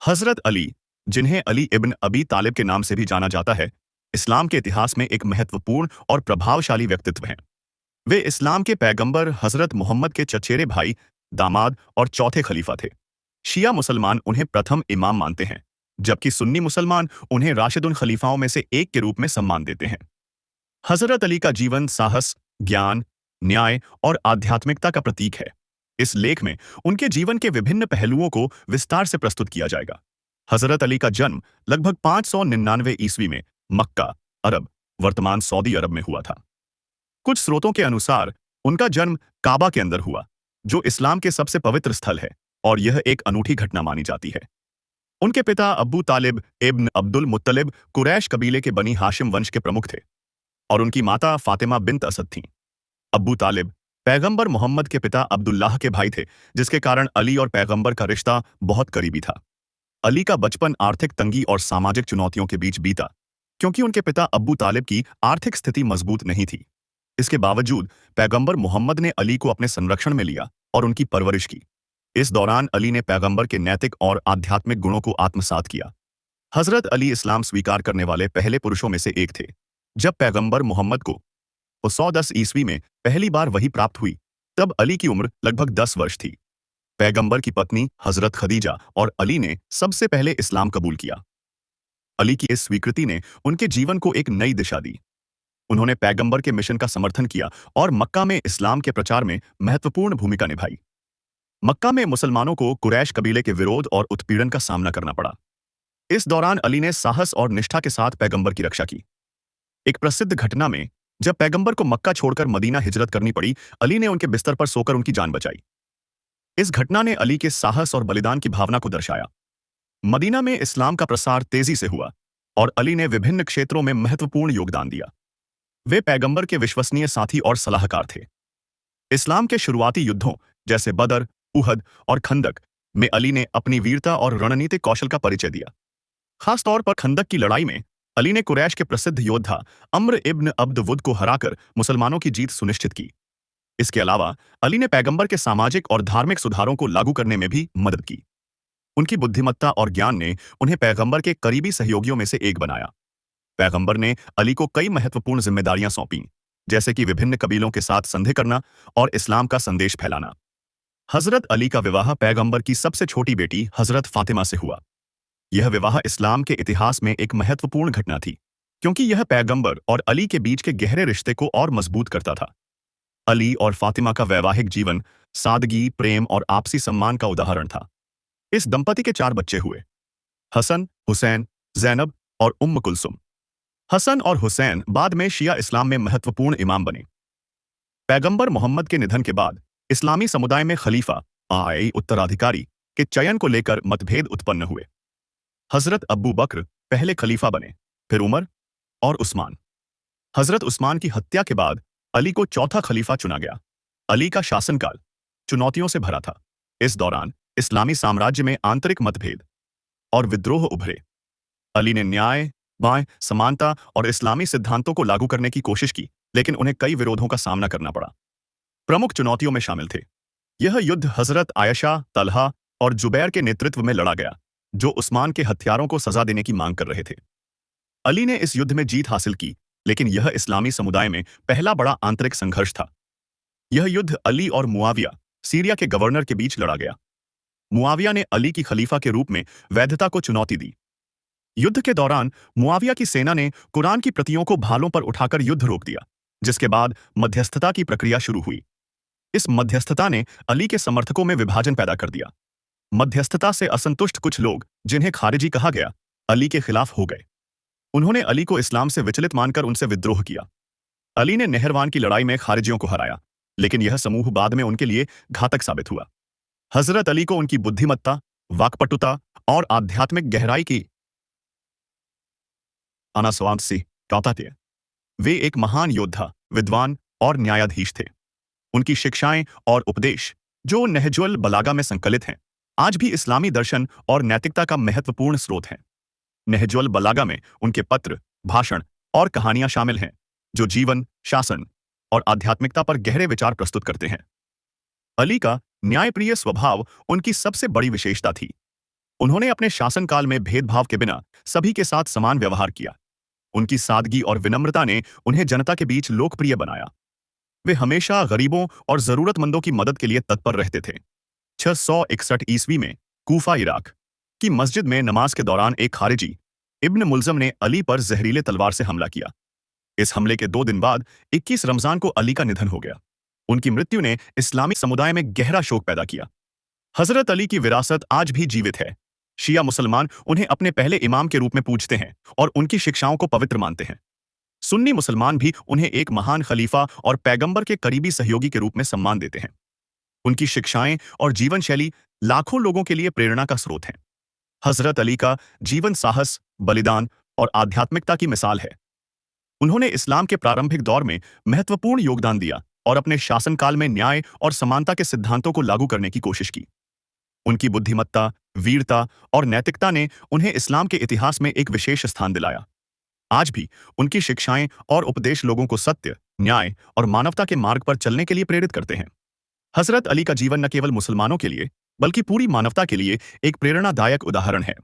हजरत अली, जिन्हें अली इब्न अबी तालिब के नाम से भी जाना जाता है, इस्लाम के इतिहास में एक महत्वपूर्ण और प्रभावशाली व्यक्तित्व हैं। वे इस्लाम के पैगंबर हजरत मोहम्मद के चचेरे भाई, दामाद और चौथे खलीफा थे। शिया मुसलमान उन्हें प्रथम इमाम मानते हैं, जबकि सुन्नी मुसलमान उन्हें राशिदुल खलीफाओं में से एक के रूप में सम्मान देते हैं। हजरत अली का जीवन साहस, ज्ञान, न्याय और आध्यात्मिकता का प्रतीक है। इस लेख में उनके जीवन के विभिन्न पहलुओं को विस्तार से प्रस्तुत किया जाएगा। हजरत अली का जन्म लगभग 599 ईस्वी में मक्का, अरब, वर्तमान सऊदी अरब में हुआ था। कुछ स्रोतों के अनुसार उनका जन्म काबा के अंदर हुआ, जो इस्लाम के सबसे पवित्र स्थल है, और यह एक अनूठी घटना मानी जाती है। उनके पिता अब्बू तालिब इब्न अब्दुल मुत्तलिब कुरैश कबीले के बनी हाशिम वंश के प्रमुख थे, और उनकी माता फातिमा बिन्त असद थीं। अब्बू तालिब पैगंबर मोहम्मद के पिता अब्दुल्लाह के भाई थे, जिसके कारण अली और पैगंबर का रिश्ता बहुत करीबी था। अली का बचपन आर्थिक तंगी और सामाजिक चुनौतियों के बीच बीता, क्योंकि उनके पिता अब्बू तालिब की आर्थिक स्थिति मजबूत नहीं थी। इसके बावजूद पैगंबर मोहम्मद ने अली को अपने संरक्षण में लिया और उनकी परवरिश की। इस दौरान अली ने पैगंबर के नैतिक और आध्यात्मिक गुणों को आत्मसात किया। हजरत अली इस्लाम स्वीकार करने वाले पहले पुरुषों में से एक थे। जब पैगंबर मोहम्मद को 110 ईस्वी में पहली बार वही प्राप्त हुई, तब अली की उम्र लगभग 10 वर्ष थी। पैगंबर की पत्नी हजरत खदीजा और अली ने सबसे पहले इस्लाम कबूल किया। अली की इस स्वीकृति ने उनके जीवन को एक नई दिशा दी। उन्होंने पैगंबर के मिशन का समर्थन किया और मक्का में इस्लाम के प्रचार में महत्वपूर्ण भूमिका निभाई। मक्का में मुसलमानों को कुरैश कबीले के विरोध और उत्पीड़न का सामना करना पड़ा। इस दौरान अली ने साहस और निष्ठा के साथ पैगंबर की रक्षा की। एक प्रसिद्ध घटना में जब पैगंबर को मक्का छोड़कर मदीना हिजरत करनी पड़ी, अली ने उनके बिस्तर पर सोकर उनकी जान बचाई। इस घटना ने अली के साहस और बलिदान की भावना को दर्शाया। मदीना में इस्लाम का प्रसार तेजी से हुआ और अली ने विभिन्न क्षेत्रों में महत्वपूर्ण योगदान दिया। वे पैगंबर के विश्वसनीय साथी और सलाहकार थे। इस्लाम के शुरुआती युद्धों जैसे बदर, उहद और खंदक में अली ने अपनी वीरता और रणनीतिक कौशल का परिचय दिया। खासतौर पर खंदक की लड़ाई में अली ने कुरैश के प्रसिद्ध योद्धा अम्र इब्न अब्द वुद को हराकर मुसलमानों की जीत सुनिश्चित की। इसके अलावा अली ने पैगंबर के सामाजिक और धार्मिक सुधारों को लागू करने में भी मदद की। उनकी बुद्धिमत्ता और ज्ञान ने उन्हें पैगंबर के करीबी सहयोगियों में से एक बनाया। पैगंबर ने अली को कई महत्वपूर्ण जिम्मेदारियां सौंपीं, जैसे कि विभिन्न कबीलों के साथ संधि करना और इस्लाम का संदेश फैलाना। हजरत अली का विवाह पैगंबर की सबसे छोटी बेटी हजरत फातिमा से हुआ। यह विवाह इस्लाम के इतिहास में एक महत्वपूर्ण घटना थी, क्योंकि यह पैगंबर और अली के बीच के गहरे रिश्ते को और मजबूत करता था। अली और फातिमा का वैवाहिक जीवन सादगी, प्रेम और आपसी सम्मान का उदाहरण था। इस दंपति के 4 बच्चे हुए: हसन, हुसैन, जैनब और उम्म कुलसुम। हसन और हुसैन बाद में शिया इस्लाम में महत्वपूर्ण इमाम बने। पैगंबर मोहम्मद के निधन के बाद इस्लामी समुदाय में खलीफा उत्तराधिकारी के चयन को लेकर मतभेद उत्पन्न हुए। हजरत अब्बू बकर पहले खलीफा बने, फिर उमर और उस्मान। हजरत उस्मान की हत्या के बाद अली को चौथा खलीफा चुना गया। अली का शासनकाल चुनौतियों से भरा था। इस दौरान इस्लामी साम्राज्य में आंतरिक मतभेद और विद्रोह उभरे। अली ने न्याय, बाएं, समानता और इस्लामी सिद्धांतों को लागू करने की कोशिश की, लेकिन उन्हें कई विरोधों का सामना करना पड़ा। प्रमुख चुनौतियों में शामिल थे: यह युद्ध हजरत आयशा, तलहा और जुबैर के नेतृत्व में लड़ा गया, जो उस्मान के हथियारों को सजा देने की मांग कर रहे थे। अली ने इस युद्ध में जीत हासिल की, लेकिन यह इस्लामी समुदाय में पहला बड़ा आंतरिक संघर्ष था। यह युद्ध अली और मुआविया, सीरिया के गवर्नर के बीच लड़ा गया। मुआविया ने अली की खलीफा के रूप में वैधता को चुनौती दी। युद्ध के दौरान मुआविया की सेना ने कुरान की प्रतियों को भालों पर उठाकर युद्ध रोक दिया, जिसके बाद मध्यस्थता की प्रक्रिया शुरू हुई। इस मध्यस्थता ने अली के समर्थकों में विभाजन पैदा कर दिया। मध्यस्थता से असंतुष्ट कुछ लोग, जिन्हें खारिजी कहा गया, अली के खिलाफ हो गए। उन्होंने अली को इस्लाम से विचलित मानकर उनसे विद्रोह किया। अली ने नहरवान की लड़ाई में खारिजियों को हराया, लेकिन यह समूह बाद में उनके लिए घातक साबित हुआ। हजरत अली को उनकी बुद्धिमत्ता, वाक्पटुता और आध्यात्मिक गहराई की अनासवांत से गाता थे। वे एक महान योद्धा, विद्वान और न्यायाधीश थे। उनकी शिक्षाएं और उपदेश, जो नहजुल बलागा में संकलित हैं, आज भी इस्लामी दर्शन और नैतिकता का महत्वपूर्ण स्रोत हैं। नहजुल बलागा में उनके पत्र, भाषण और कहानियां शामिल हैं, जो जीवन, शासन और आध्यात्मिकता पर गहरे विचार प्रस्तुत करते हैं। अली का न्यायप्रिय स्वभाव उनकी सबसे बड़ी विशेषता थी। उन्होंने अपने शासनकाल में भेदभाव के बिना सभी के साथ समान व्यवहार किया। उनकी सादगी और विनम्रता ने उन्हें जनता के बीच लोकप्रिय बनाया। वे हमेशा गरीबों और जरूरतमंदों की मदद के लिए तत्पर रहते थे। 661 ईस्वी में कूफा, इराक की मस्जिद में नमाज के दौरान एक खारिजी, इब्न मुल्ज़म ने अली पर जहरीले तलवार से हमला किया। इस हमले के 2 दिन बाद 21 रमजान को अली का निधन हो गया। उनकी मृत्यु ने इस्लामी समुदाय में गहरा शोक पैदा किया। हजरत अली की विरासत आज भी जीवित है। शिया मुसलमान उन्हें अपने पहले इमाम के रूप में पूजते हैं और उनकी शिक्षाओं को पवित्र मानते हैं। सुन्नी मुसलमान भी उन्हें एक महान खलीफा और पैगंबर के करीबी सहयोगी के रूप में सम्मान देते हैं। उनकी शिक्षाएं और जीवन शैली लाखों लोगों के लिए प्रेरणा का स्रोत हैं। हजरत अली का जीवन साहस, बलिदान और आध्यात्मिकता की मिसाल है। उन्होंने इस्लाम के प्रारंभिक दौर में महत्वपूर्ण योगदान दिया और अपने शासनकाल में न्याय और समानता के सिद्धांतों को लागू करने की कोशिश की। उनकी बुद्धिमत्ता, वीरता और नैतिकता ने उन्हें इस्लाम के इतिहास में एक विशेष स्थान दिलाया। आज भी उनकी शिक्षाएं और उपदेश लोगों को सत्य, न्याय और मानवता के मार्ग पर चलने के लिए प्रेरित करते हैं। हजरत अली का जीवन न केवल मुसलमानों के लिए बल्कि पूरी मानवता के लिए एक प्रेरणादायक उदाहरण है।